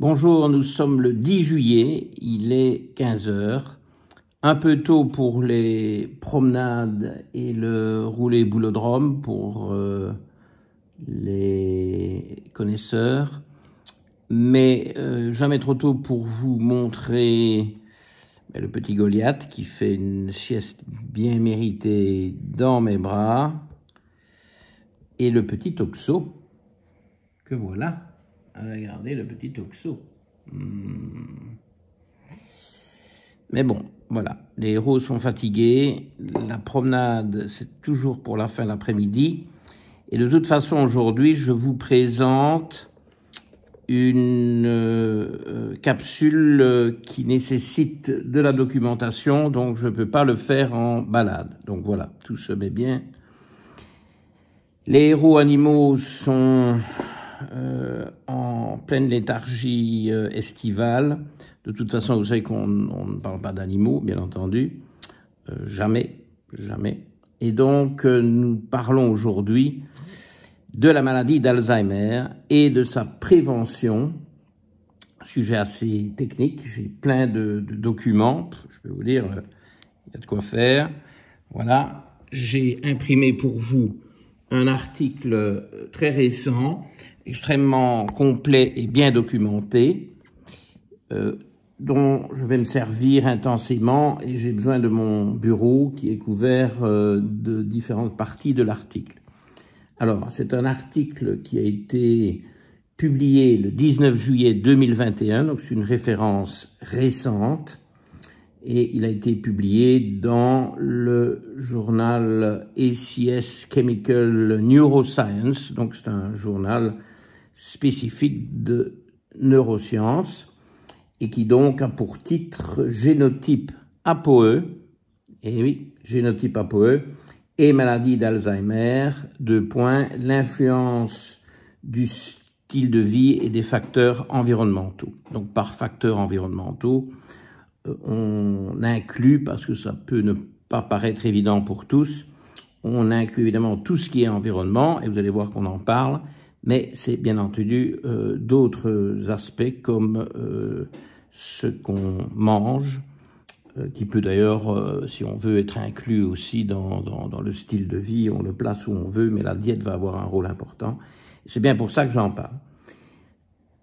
Bonjour, nous sommes le 10 juillet, il est 15 heures. Un peu tôt pour les promenades et le roulé boulodrome pour les connaisseurs, mais jamais trop tôt pour vous montrer le petit Goliath qui fait une sieste bien méritée dans mes bras et le petit Toxo que voilà. Regardez le petit Toxo. Mais bon, voilà. Les héros sont fatigués. La promenade, c'est toujours pour la fin de l'après-midi. Et de toute façon, aujourd'hui, je vous présente une capsule qui nécessite de la documentation. Donc, je ne peux pas le faire en balade. Donc, voilà, tout se met bien. Les héros animaux sont en pleine léthargie estivale. De toute façon, vous savez qu'on ne parle pas d'animaux, bien entendu. Jamais. Et donc, nous parlons aujourd'hui de la maladie d'Alzheimer et de sa prévention. Sujet assez technique. J'ai plein de documents. Je peux vous dire, il y a de quoi faire. Voilà. J'ai imprimé pour vous un article très récent, extrêmement complet et bien documenté, dont je vais me servir intensément, et j'ai besoin de mon bureau qui est couvert de différentes parties de l'article. Alors, c'est un article qui a été publié le 19 juillet 2021, donc c'est une référence récente, et il a été publié dans le journal ACS Chemical Neuroscience, donc c'est un journal spécifique de neurosciences, et qui donc a pour titre Génotype APOE, et oui, Génotype APOE, et maladie d'Alzheimer, l'influence du style de vie et des facteurs environnementaux. Donc par facteurs environnementaux, on inclut, parce que ça peut ne pas paraître évident pour tous, on inclut évidemment tout ce qui est environnement, et vous allez voir qu'on en parle, mais c'est bien entendu d'autres aspects comme ce qu'on mange, qui peut d'ailleurs, si on veut, être inclus aussi dans le style de vie, on le place où on veut, mais la diète va avoir un rôle important. C'est bien pour ça que j'en parle.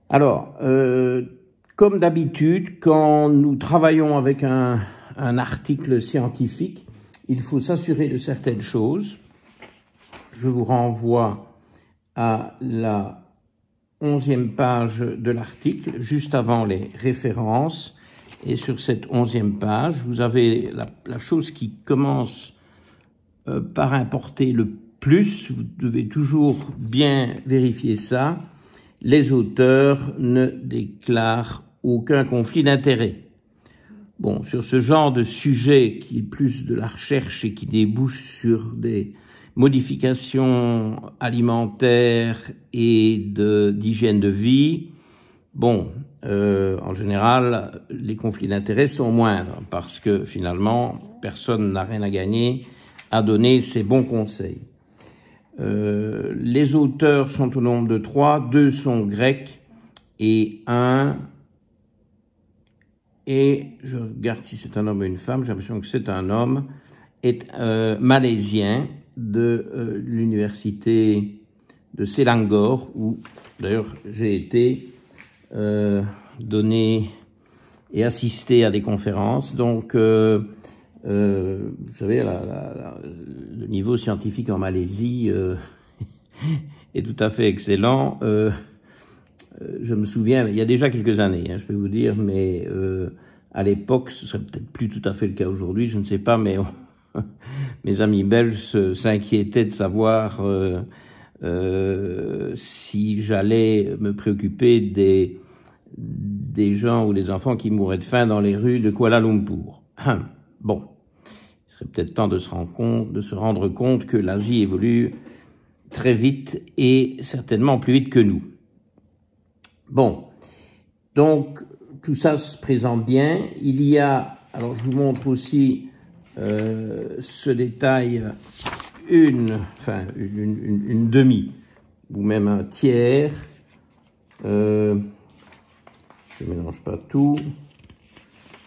Alors, comme d'habitude, quand nous travaillons avec un article scientifique, il faut s'assurer de certaines choses. Je vous renvoie à la 11e page de l'article, juste avant les références. Et sur cette 11e page, vous avez la chose qui commence par importer le plus. Vous devez toujours bien vérifier ça. Les auteurs ne déclarent aucun conflit d'intérêt. Bon, sur ce genre de sujet qui est plus de la recherche et qui débouche sur des modifications alimentaires et d'hygiène de vie, bon, en général, les conflits d'intérêt sont moindres parce que finalement, personne n'a rien à gagner à donner ces bons conseils. Les auteurs sont au nombre de 3, 2 sont grecs et 1, et je regarde si c'est un homme ou une femme, j'ai l'impression que c'est un homme, est malaisien de l'université de Selangor, où d'ailleurs j'ai été donné et assisté à des conférences. Donc, vous savez, le niveau scientifique en Malaisie est tout à fait excellent. Je me souviens, il y a déjà quelques années, je peux vous dire, mais à l'époque, ce serait peut-être plus tout à fait le cas aujourd'hui, je ne sais pas, mais mes amis belges s'inquiétaient de savoir si j'allais me préoccuper des gens ou des enfants qui mouraient de faim dans les rues de Kuala Lumpur. Bon, il serait peut-être temps de se rendre compte que l'Asie évolue très vite et certainement plus vite que nous. Bon, donc tout ça se présente bien. Il y a, alors je vous montre aussi ce détail, une demi ou même un tiers je ne mélange pas tout,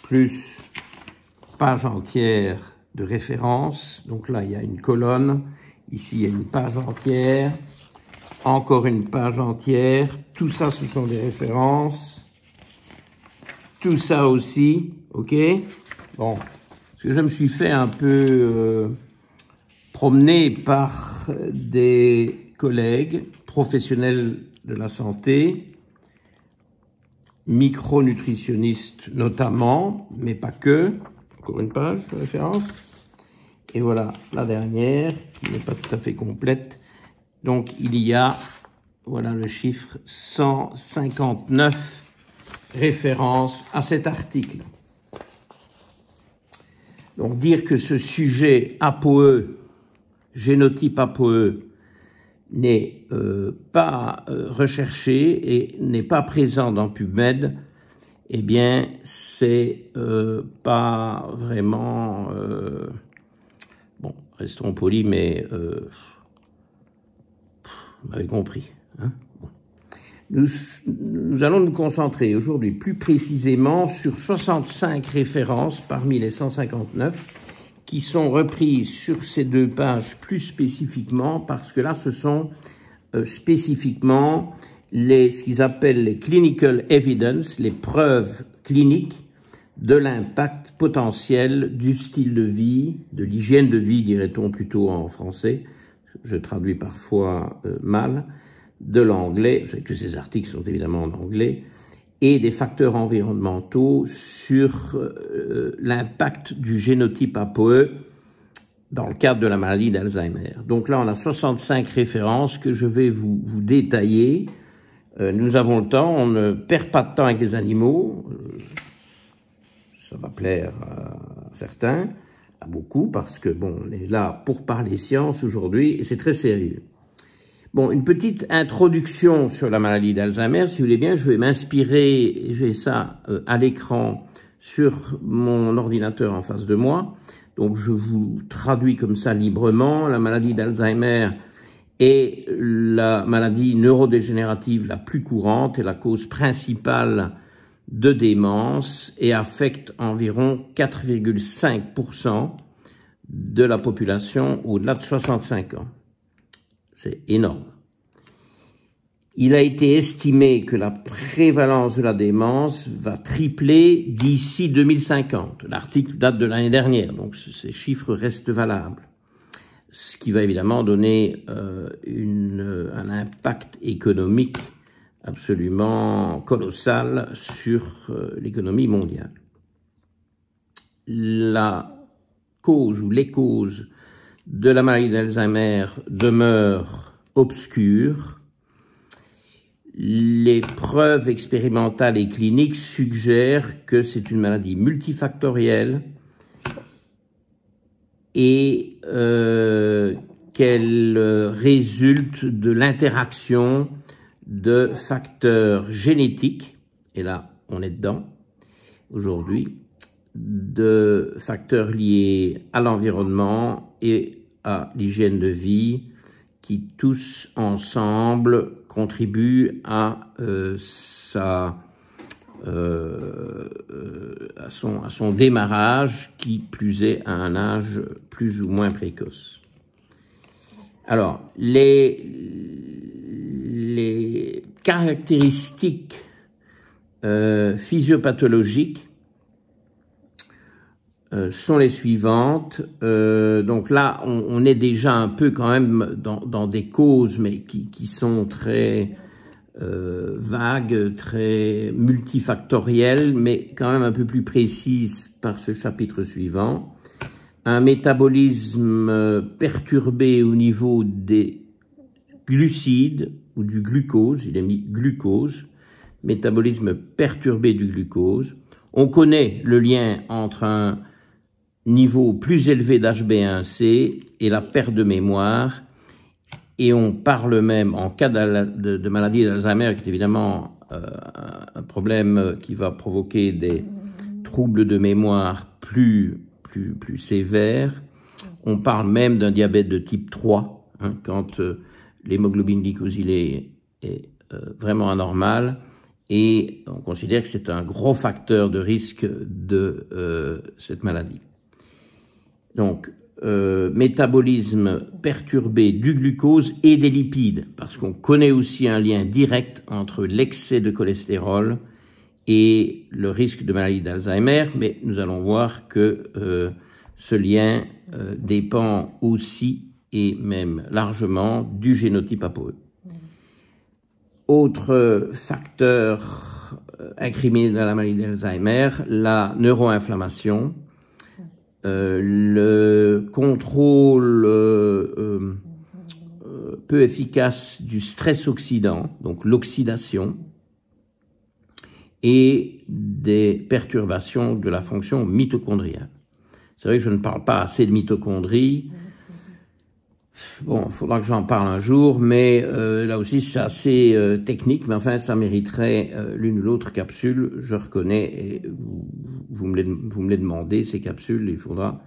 plus page entière de référence. Donc là, il y a une colonne, ici, il y a une page entière, encore une page entière. Tout ça, ce sont des références. Tout ça aussi, ok? Bon, parce que je me suis fait un peu promener par des collègues professionnels de la santé, micronutritionnistes notamment, mais pas que. Encore une page de référence. Et voilà la dernière, qui n'est pas tout à fait complète. Donc il y a, voilà le chiffre, 159 références à cet article. Donc dire que ce sujet APOE, génotype APOE, n'est pas recherché et n'est pas présent dans PubMed, eh bien, c'est pas vraiment... bon, restons polis, mais vous m'avez compris. Hein, bon. Nous allons nous concentrer aujourd'hui plus précisément sur 65 références parmi les 159 qui sont reprises sur ces deux pages plus spécifiquement, parce que là, ce sont spécifiquement ce qu'ils appellent les clinical evidence, les preuves cliniques de l'impact potentiel du style de vie, de l'hygiène de vie, dirait-on plutôt en français, je traduis parfois mal, de l'anglais, vous savez que ces articles sont évidemment en anglais, et des facteurs environnementaux sur l'impact du génotype APOE dans le cadre de la maladie d'Alzheimer. Donc là, on a 65 références que je vais vous détailler. Nous avons le temps, on ne perd pas de temps avec les animaux. Ça va plaire à certains, à beaucoup, parce que bon, on est là pour parler science aujourd'hui et c'est très sérieux. Bon, une petite introduction sur la maladie d'Alzheimer, si vous voulez bien, je vais m'inspirer, j'ai ça à l'écran sur mon ordinateur en face de moi, donc je vous traduis comme ça librement. La maladie d'Alzheimer est la maladie neurodégénérative la plus courante et la cause principale de démence et affecte environ 4,5% de la population au-delà de 65 ans. C'est énorme. Il a été estimé que la prévalence de la démence va tripler d'ici 2050. L'article date de l'année dernière, donc ces chiffres restent valables. Ce qui va évidemment donner un impact économique absolument colossal sur l'économie mondiale. La cause ou les causes de la maladie d'Alzheimer demeurent obscures. Les preuves expérimentales et cliniques suggèrent que c'est une maladie multifactorielle et qu'elle résulte de l'interaction de facteurs génétiques, et là on est dedans aujourd'hui, de facteurs liés à l'environnement et à l'hygiène de vie qui tous ensemble contribuent à son démarrage, qui plus est à un âge plus ou moins précoce. Alors, les caractéristiques physiopathologiques sont les suivantes. Donc là, on est déjà un peu quand même dans des causes, mais qui sont très vagues, très multifactorielles, mais quand même un peu plus précises par ce chapitre suivant. Un métabolisme perturbé au niveau des glucides ou du glucose, il est mis glucose, métabolisme perturbé du glucose. On connaît le lien entre un niveau plus élevé d'HbA1c et la perte de mémoire, et on parle même, en cas de maladie d'Alzheimer, qui est évidemment un problème qui va provoquer des troubles de mémoire plus sévères, on parle même d'un diabète de type 3, quand l'hémoglobine glycosylée est vraiment anormale, et on considère que c'est un gros facteur de risque de cette maladie. Donc, métabolisme perturbé du glucose et des lipides, parce qu'on connaît aussi un lien direct entre l'excès de cholestérol et le risque de maladie d'Alzheimer, mais nous allons voir que ce lien dépend aussi et même largement du génotype ApoE. Autre facteur incriminé dans la maladie d'Alzheimer, la neuroinflammation, le contrôle peu efficace du stress oxydant, donc l'oxydation, et des perturbations de la fonction mitochondriale. C'est vrai que je ne parle pas assez de mitochondrie. Bon, il faudra que j'en parle un jour, mais là aussi c'est assez technique, mais enfin ça mériterait l'une ou l'autre capsule, je reconnais, et vous me les demandez, ces capsules, il faudra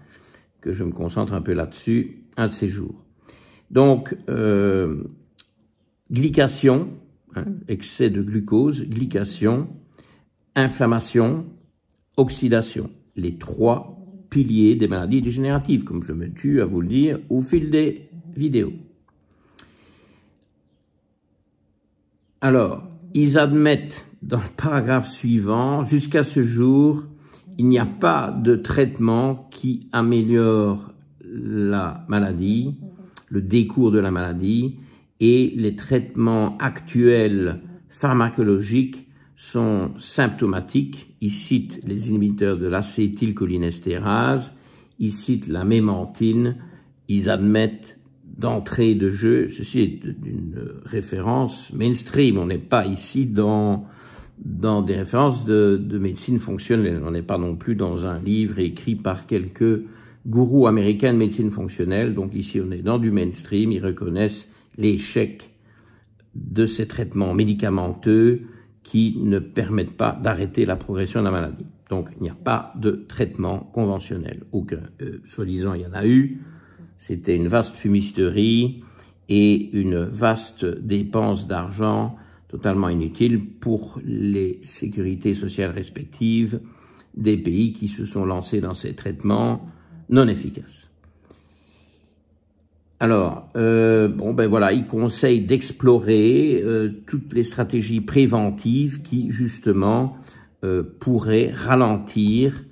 que je me concentre un peu là-dessus un de ces jours. Donc, glycation, excès de glucose, glycation, inflammation, oxydation, les trois piliers des maladies dégénératives, comme je me tue à vous le dire au fil des vidéos. Alors, ils admettent dans le paragraphe suivant, jusqu'à ce jour, il n'y a pas de traitement qui améliore la maladie, le décours de la maladie, et les traitements actuels pharmacologiques sont symptomatiques. Ils citent les inhibiteurs de l'acétylcholinestérase, ils citent la mémantine, ils admettent d'entrée de jeu, ceci est une référence mainstream, on n'est pas ici dans des références de médecine fonctionnelle, on n'est pas non plus dans un livre écrit par quelques gourous américains de médecine fonctionnelle, donc ici on est dans du mainstream, ils reconnaissent l'échec de ces traitements médicamenteux qui ne permettent pas d'arrêter la progression de la maladie. Donc il n'y a pas de traitement conventionnel, aucun. Soi-disant il y en a eu, c'était une vaste fumisterie et une vaste dépense d'argent totalement inutile pour les sécurités sociales respectives des pays qui se sont lancés dans ces traitements non efficaces. Alors, bon ben voilà, il conseille d'explorer toutes les stratégies préventives qui justement pourraient ralentir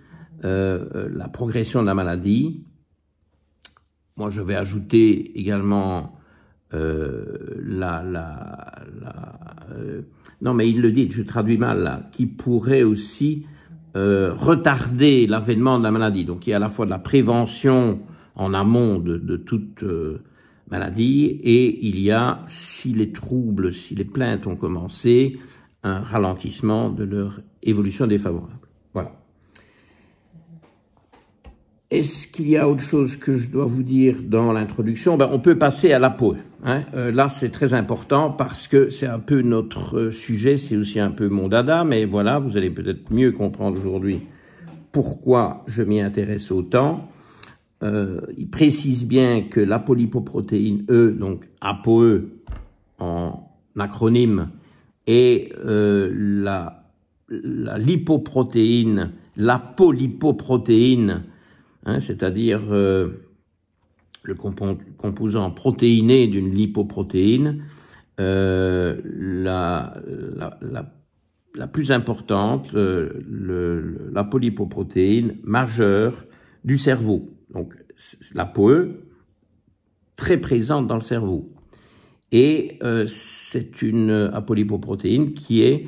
la progression de la maladie. Moi, je vais ajouter également non, mais il le dit, je traduis mal là, qui pourrait aussi retarder l'avènement de la maladie. Donc, il y a à la fois de la prévention en amont de toute maladie, et il y a, si les troubles, si les plaintes ont commencé, un ralentissement de leur évolution défavorable. Voilà. Est-ce qu'il y a autre chose que je dois vous dire dans l'introduction? Ben, on peut passer à l'ApoE. Hein. Là, c'est très important parce que c'est un peu notre sujet, c'est aussi un peu mon dada, mais voilà, vous allez peut-être mieux comprendre aujourd'hui pourquoi je m'y intéresse autant. Il précise bien que l'apolipoprotéine E, donc ApoE en acronyme, et la lipoprotéine, l'apolipoprotéine, hein, c'est-à-dire le composant protéiné d'une lipoprotéine, la plus importante, l'apolipoprotéine majeure du cerveau. Donc, l'ApoE, très présente dans le cerveau. Et c'est une apolipoprotéine qui est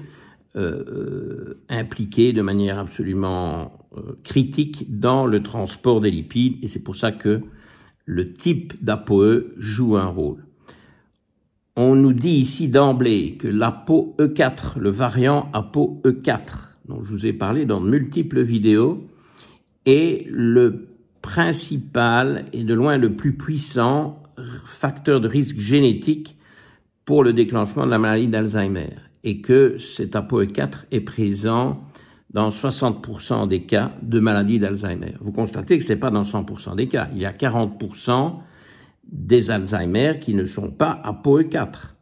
impliquée de manière absolument critique dans le transport des lipides, et c'est pour ça que le type d'ApoE joue un rôle. On nous dit ici d'emblée que l'ApoE4, le variant ApoE4, dont je vous ai parlé dans de multiples vidéos, est le principal et de loin le plus puissant facteur de risque génétique pour le déclenchement de la maladie d'Alzheimer, et que cet ApoE4 est présent dans 60% des cas de maladie d'Alzheimer. Vous constatez que ce n'est pas dans 100% des cas. Il y a 40% des Alzheimer qui ne sont pas ApoE4.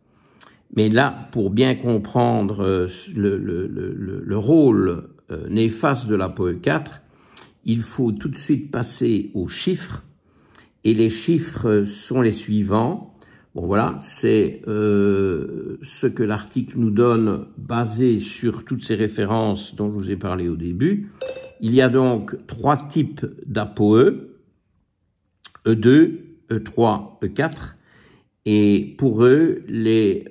Mais là, pour bien comprendre le rôle néfaste de l'ApoE4, il faut tout de suite passer aux chiffres. Et les chiffres sont les suivants. Bon voilà, c'est ce que l'article nous donne basé sur toutes ces références dont je vous ai parlé au début. Il y a donc 3 types d'ApoE, E2, E3, E4. Et pour eux, les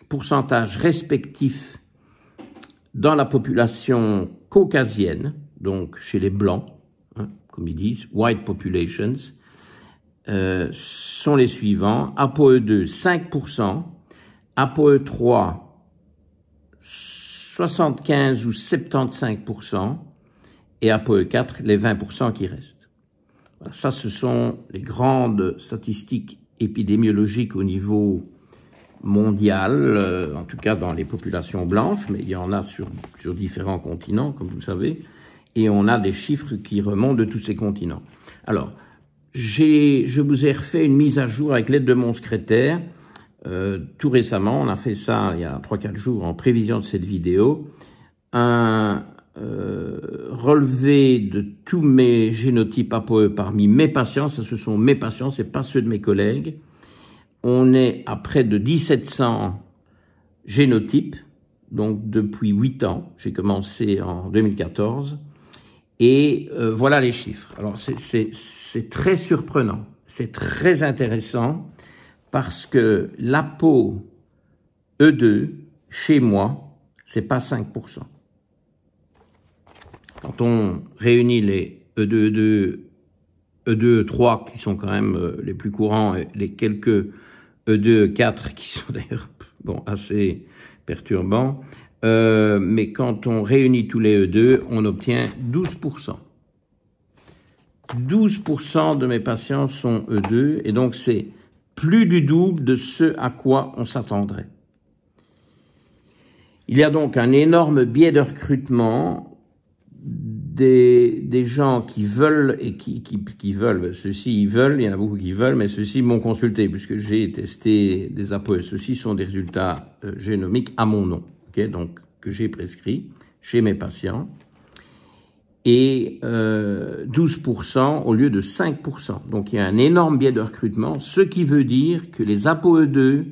pourcentages respectifs dans la population caucasienne, donc chez les Blancs, hein, comme ils disent, white populations, sont les suivants. ApoE2, 5%, ApoE3, 75 ou 75%, et ApoE4, les 20% qui restent. Voilà, ça, ce sont les grandes statistiques épidémiologiques au niveau mondial, en tout cas dans les populations blanches, mais il y en a sur différents continents, comme vous savez, et on a des chiffres qui remontent de tous ces continents. Alors, je vous ai refait une mise à jour avec l'aide de mon secrétaire, tout récemment, on a fait ça il y a 3-4 jours en prévision de cette vidéo, un relevé de tous mes génotypes ApoE parmi mes patients, ça ce sont mes patients, c'est pas ceux de mes collègues. On est à près de 1700 génotypes, donc depuis 8 ans, j'ai commencé en 2014, et voilà les chiffres. Alors c'est très surprenant, c'est très intéressant, parce que l'ApoE2, chez moi, c'est pas 5%. Quand on réunit les E2, E2, E3 qui sont quand même les plus courants et les quelques E2, E4 qui sont d'ailleurs bon, assez perturbants, mais quand on réunit tous les E2, on obtient 12%. 12% de mes patients sont E2 et donc c'est plus du double de ce à quoi on s'attendrait. Il y a donc un énorme biais de recrutement des gens qui veulent et qui veulent, ceux-ci ils veulent, il y en a beaucoup qui veulent, mais ceux-ci m'ont consulté puisque j'ai testé des ApoE. Ceux-ci sont des résultats génomiques à mon nom, okay, donc que j'ai prescrit chez mes patients, et 12% au lieu de 5%. Donc il y a un énorme biais de recrutement, ce qui veut dire que les ApoE2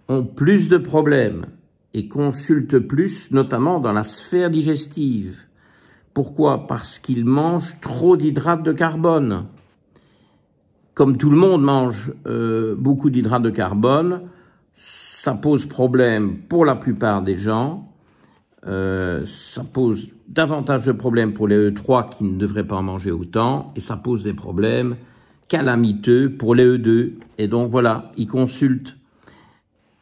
ont plus de problèmes et consultent plus, notamment dans la sphère digestive. Pourquoi? Parce qu'ils mangent trop d'hydrates de carbone. Comme tout le monde mange beaucoup d'hydrates de carbone, ça pose problème pour la plupart des gens. Ça pose davantage de problèmes pour les E3 qui ne devraient pas en manger autant, et ça pose des problèmes calamiteux pour les E2. Et donc voilà, ils consultent.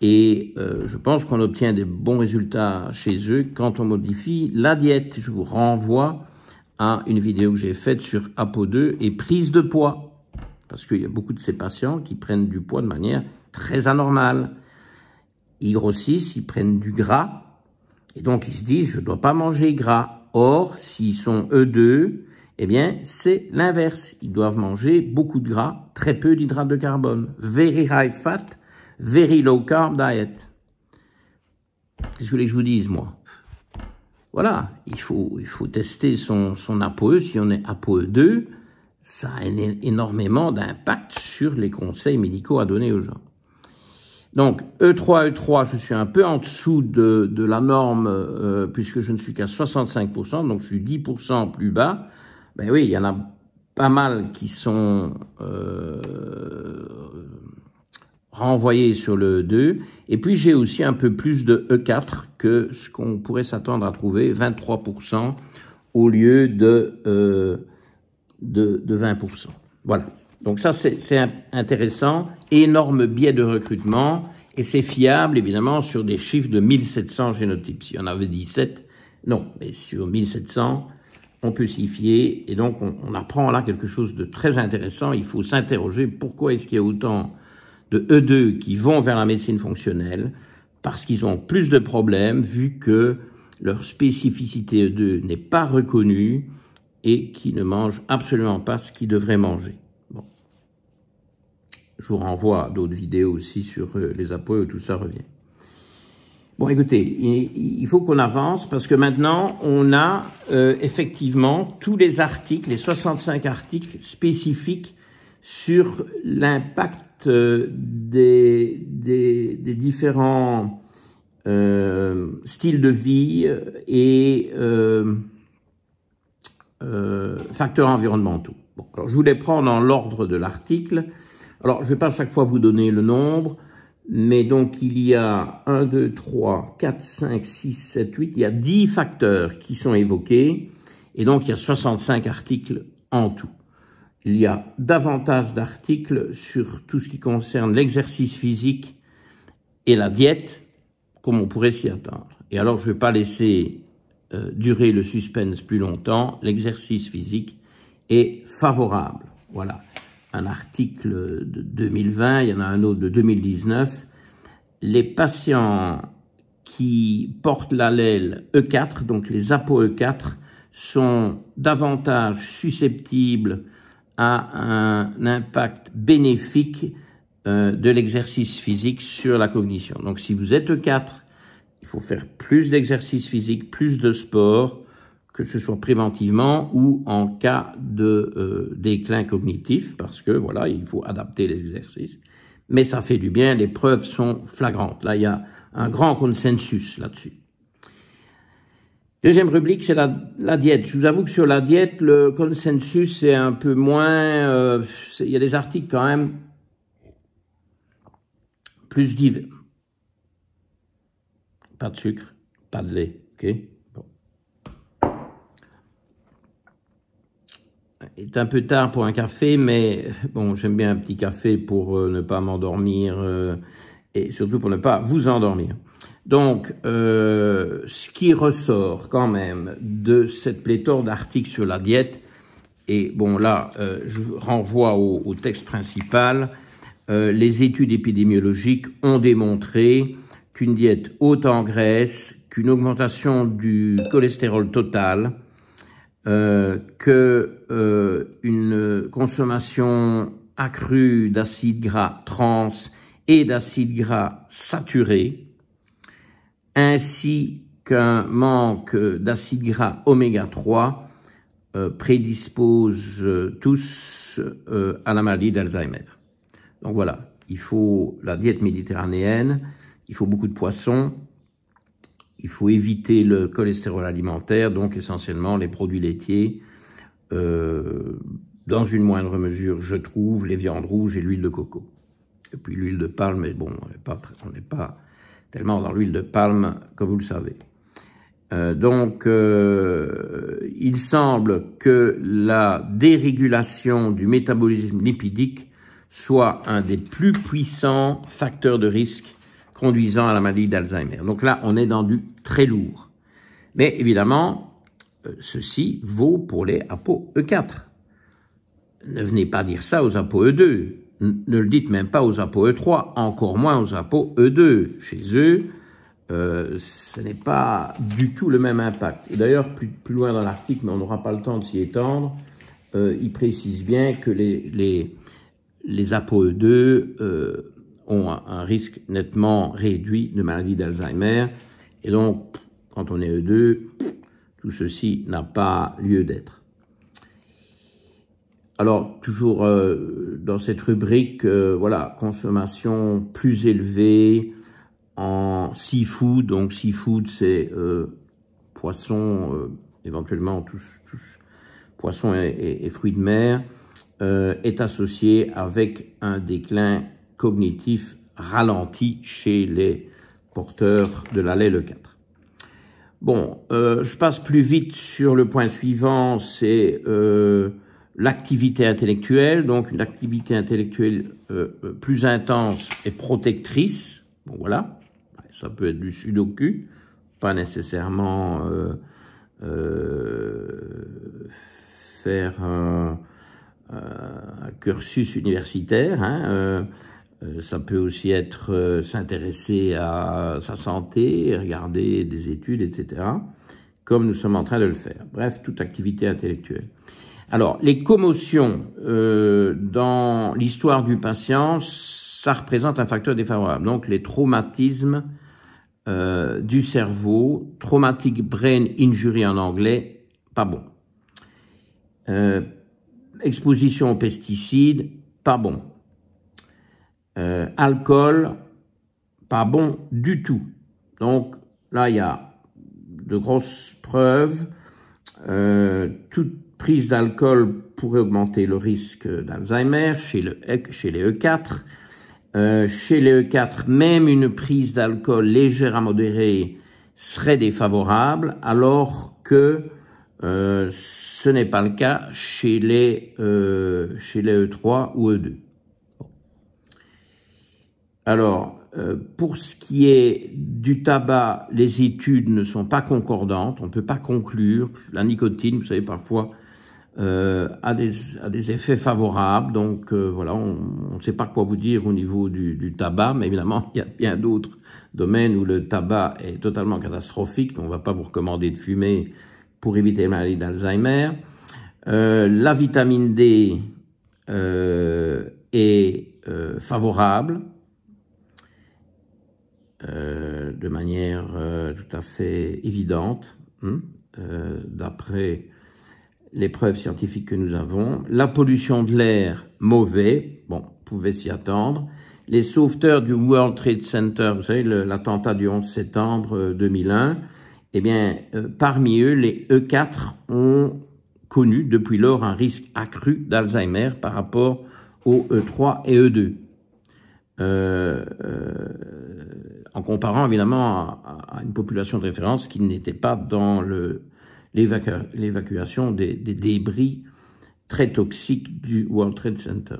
Et je pense qu'on obtient des bons résultats chez eux quand on modifie la diète. Je vous renvoie à une vidéo que j'ai faite sur ApoE2 et prise de poids. Parce qu'il y a beaucoup de ces patients qui prennent du poids de manière très anormale. Ils grossissent, ils prennent du gras. Et donc ils se disent, je ne dois pas manger gras. Or, s'ils sont E2, eh bien c'est l'inverse. Ils doivent manger beaucoup de gras, très peu d'hydrates de carbone. Very high fat. Very low carb diet. Qu'est-ce que vous voulez que je vous dise, moi? Voilà, il faut tester son ApoE. Si on est ApoE2, ça a énormément d'impact sur les conseils médicaux à donner aux gens. Donc, E3, je suis un peu en dessous de la norme, puisque je ne suis qu'à 65%, donc je suis 10% plus bas. Ben oui, il y en a pas mal qui sont renvoyé sur le E2, et puis j'ai aussi un peu plus de E4 que ce qu'on pourrait s'attendre à trouver, 23% au lieu de 20%. Voilà, donc ça c'est intéressant, énorme biais de recrutement, et c'est fiable évidemment sur des chiffres de 1700 génotypes. S'il y en avait 17, non, mais sur 1700, on peut s'y fier, et donc on apprend là quelque chose de très intéressant. Il faut s'interroger pourquoi est-ce qu'il y a autant de E2 qui vont vers la médecine fonctionnelle, parce qu'ils ont plus de problèmes vu que leur spécificité E2 n'est pas reconnue et qui ne mangent absolument pas ce qu'ils devraient manger. Bon. Je vous renvoie à d'autres vidéos aussi sur les ApoE où tout ça revient. Bon, écoutez, il faut qu'on avance parce que maintenant, on a effectivement tous les articles, les 65 articles spécifiques sur l'impact des différents styles de vie et facteurs environnementaux. Bon, alors je vous les prends dans l'ordre de l'article. Alors, je ne vais pas chaque fois vous donner le nombre, mais donc il y a 1, 2, 3, 4, 5, 6, 7, 8, il y a 10 facteurs qui sont évoqués, et donc il y a 65 articles en tout. Il y a davantage d'articles sur tout ce qui concerne l'exercice physique et la diète, comme on pourrait s'y attendre. Et alors, je ne vais pas laisser durer le suspense plus longtemps. L'exercice physique est favorable. Voilà. Un article de 2020, il y en a un autre de 2019. Les patients qui portent l'allèle E4, donc les ApoE4, sont davantage susceptibles à un impact bénéfique de l'exercice physique sur la cognition. Donc si vous êtes E4, il faut faire plus d'exercice physique, plus de sport, que ce soit préventivement ou en cas de déclin cognitif, parce que voilà, il faut adapter les exercices. Mais ça fait du bien, les preuves sont flagrantes. Là, il y a un grand consensus là-dessus. Deuxième rubrique, c'est la diète. Je vous avoue que sur la diète, le consensus est un peu moins... il y a des articles quand même plus divers. Pas de sucre, pas de lait, ok? Il est un peu tard pour un café, mais bon, j'aime bien un petit café pour ne pas m'endormir et surtout pour ne pas vous endormir. Donc, ce qui ressort quand même de cette pléthore d'articles sur la diète, et bon là, je renvoie au texte principal, les études épidémiologiques ont démontré qu'une diète haute en graisse, qu'une augmentation du cholestérol total, une consommation accrue d'acides gras trans et d'acides gras saturés, ainsi qu'un manque d'acides gras oméga 3 prédisposent tous à la maladie d'Alzheimer. Donc voilà, il faut la diète méditerranéenne, il faut beaucoup de poissons, il faut éviter le cholestérol alimentaire, donc essentiellement les produits laitiers, dans une moindre mesure, je trouve, les viandes rouges et l'huile de coco. Et puis l'huile de palme, mais bon, on n'est pas tellement dans l'huile de palme, comme vous le savez. Il semble que la dérégulation du métabolisme lipidique soit un des plus puissants facteurs de risque conduisant à la maladie d'Alzheimer. Donc là, on est dans du très lourd. Mais évidemment, ceci vaut pour les ApoE4. Ne venez pas dire ça aux ApoE2. Ne le dites même pas aux ApoE3, encore moins aux ApoE2. Chez eux, ce n'est pas du tout le même impact. Et d'ailleurs, plus loin dans l'article, mais on n'aura pas le temps de s'y étendre, il précise bien que les ApoE2 ont un risque nettement réduit de maladie d'Alzheimer. Et donc, quand on est E2, tout ceci n'a pas lieu d'être. Alors, toujours dans cette rubrique, voilà, consommation plus élevée en seafood. Donc, seafood, c'est poisson, éventuellement tous poissons et fruits de mer, est associé avec un déclin cognitif ralenti chez les porteurs de l'allèle E4. Bon, je passe plus vite sur le point suivant, c'est l'activité intellectuelle. Donc une activité intellectuelle plus intense et protectrice. Bon voilà, ça peut être du sudoku, pas nécessairement faire un cursus universitaire, hein, ça peut aussi être s'intéresser à sa santé, regarder des études, etc., comme nous sommes en train de le faire. Bref, toute activité intellectuelle. Alors, les commotions dans l'histoire du patient, ça représente un facteur défavorable. Donc, les traumatismes du cerveau, traumatic brain injury en anglais, pas bon. Exposition aux pesticides, pas bon. Alcool, pas bon du tout. Donc, là, il y a de grosses preuves. Toute prise d'alcool pourrait augmenter le risque d'Alzheimer chez les E4. Chez les E4, même une prise d'alcool légère à modérée serait défavorable, alors que ce n'est pas le cas chez les E3 ou E2. Bon. Alors, pour ce qui est du tabac, les études ne sont pas concordantes, on ne peut pas conclure. La nicotine, vous savez, parfois a des effets favorables, donc voilà, on ne sait pas quoi vous dire au niveau du tabac, mais évidemment, il y a bien d'autres domaines où le tabac est totalement catastrophique, donc on ne va pas vous recommander de fumer pour éviter la maladie d'Alzheimer. La vitamine D est favorable, de manière tout à fait évidente, d'après les preuves scientifiques que nous avons. La pollution de l'air, mauvais, bon, on pouvait s'y attendre. Les sauveteurs du World Trade Center, vous savez, l'attentat du 11 septembre 2001, eh bien, parmi eux, les E4 ont connu depuis lors un risque accru d'Alzheimer par rapport aux E3 et E2. En comparant évidemment à une population de référence qui n'était pas dans l'évacuation des débris très toxiques du World Trade Center.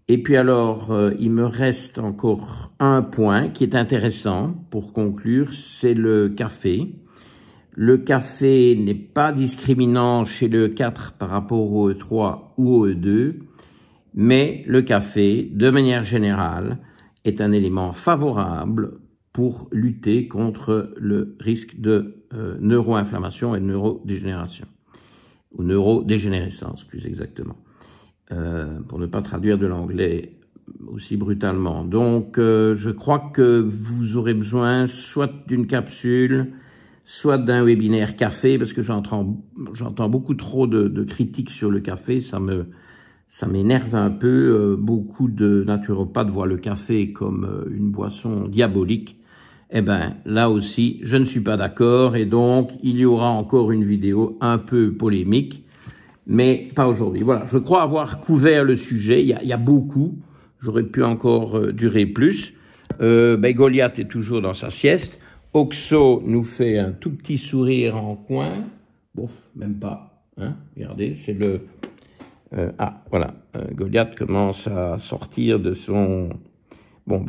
Et puis alors, il me reste encore un point qui est intéressant pour conclure, c'est le café. Le café n'est pas discriminant chez le E4 par rapport au E3 ou au E2, mais le café, de manière générale, est un élément favorable pour lutter contre le risque de neuroinflammation et de neurodégénération, ou neurodégénérescence plus exactement, pour ne pas traduire de l'anglais aussi brutalement. Donc, je crois que vous aurez besoin soit d'une capsule, soit d'un webinaire café, parce que j'entends beaucoup trop de critiques sur le café, ça m'énerve un peu. Beaucoup de naturopathes voient le café comme une boisson diabolique. Eh ben, là aussi, je ne suis pas d'accord, et donc il y aura encore une vidéo un peu polémique, mais pas aujourd'hui. Voilà, je crois avoir couvert le sujet. Il y a beaucoup. J'aurais pu encore durer plus. Goliath est toujours dans sa sieste. Oxo nous fait un tout petit sourire en coin. Bof, même pas. Hein, regardez, c'est le... voilà, Goliath commence à sortir de son... Bon,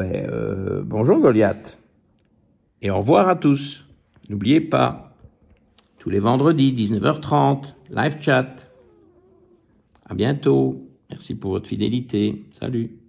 bonjour Goliath. Et au revoir à tous. N'oubliez pas, tous les vendredis, 19h30, live chat. À bientôt. Merci pour votre fidélité. Salut.